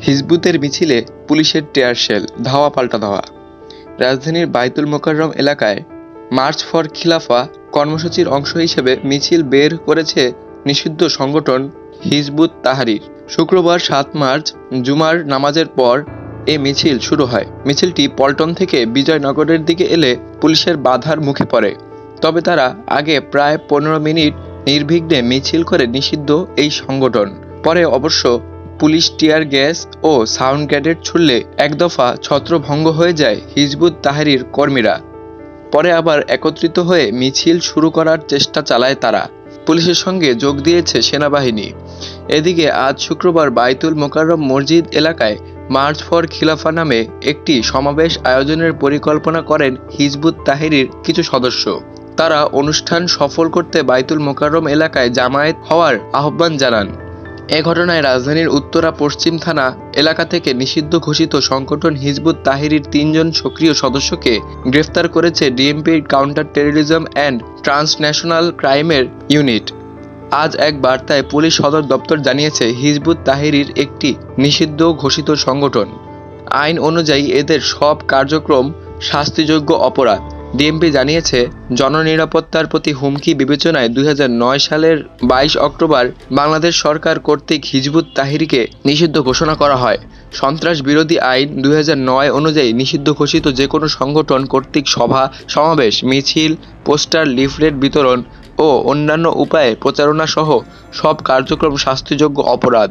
হিজবুতের মিছিলে পুলিশের tear shell, ধাওয়া পাল্টা ধাওয়া। রাজধানীর বায়তুল মোকাররম এলাকায় মার্চ ফর খিলাফা কর্মসূচির অংশ হিসেবে মিছিল বের করেছে নিষিদ্ধ সংগঠন হিজবুত তাহরির। শুক্রবার ৭ মার্চ জুমার নামাজের পর এ মিছিল শুরু হয়। মিছিলটি পল্টন থেকে বিজয়নগরের দিকে এলে পুলিশের বাধার মুখে পড়ে। তবে তারা আগে প্রায় ১৫ মিনিট নির্বিঘ্নে মিছিল করে নিষিদ্ধ এই সংগঠন। পরে অবশ্য পুলিশ টিয়ার গ্যাস ও সাউন্ড গ্রেনেড ছুড়লে একদফা ছত্রভঙ্গ হয়ে যায় হিজবুত তাহরির কর্মীরা। পরে আবার একত্রিত হয়ে মিছিল শুরু করার চেষ্টা চালায় তারা। পুলিশের সঙ্গে যোগ দিয়েছে সেনাবাহিনী। এদিকে আজ শুক্রবার বায়তুল মোকাররম মসজিদ এলাকায় মার্চ ফর খিলাফা নামে একটি সমাবেশ আয়োজনের পরিকল্পনা করেন হিজবুত তাহরির কিছু সদস্য। তারা অনুষ্ঠান সফল করতে বায়তুল মোকাররম এলাকায় জামায়াত হওয়ার আহ্বান জানান। এ ঘটনায় রাজধানীর উত্তরা পশ্চিম থানা এলাকা থেকে নিষিদ্ধ ঘোষিত সংগঠন হিজবুত তাহরির ৩ জন সক্রিয় সদস্যকে গ্রেফতার করেছে ডিএমপির কাউন্টার টেররিজম অ্যান্ড ট্রান্সন্যাশনাল ক্রাইমের ইউনিট। আজ এক বার্তায় পুলিশ সদর দপ্তর জানিয়েছে, হিজবুত তাহরির একটি নিষিদ্ধ ঘোষিত সংগঠন। আইন অনুযায়ী এদের সব কার্যক্রম শাস্তিযোগ্য অপরাধ। ডিএমপি জানিয়েছে, জননিরাপত্তার প্রতি হুমকি বিবেচনায় ২০০৯ সালের ২২ অক্টোবর বাংলাদেশ সরকার কর্তৃক হিজবুত তাহরিরকে নিষিদ্ধ ঘোষণা করা হয়। সন্ত্রাস বিরোধী আইন ২০০৯ অনুযায়ী নিষিদ্ধ ঘোষিত যে কোনো সংগঠন কর্তৃক সভা সমাবেশ, মিছিল, পোস্টার, লিফলেট বিতরণ ও অন্যান্য উপায়ে প্রচারণা সহ সব কার্যক্রম শাস্তিযোগ্য অপরাধ।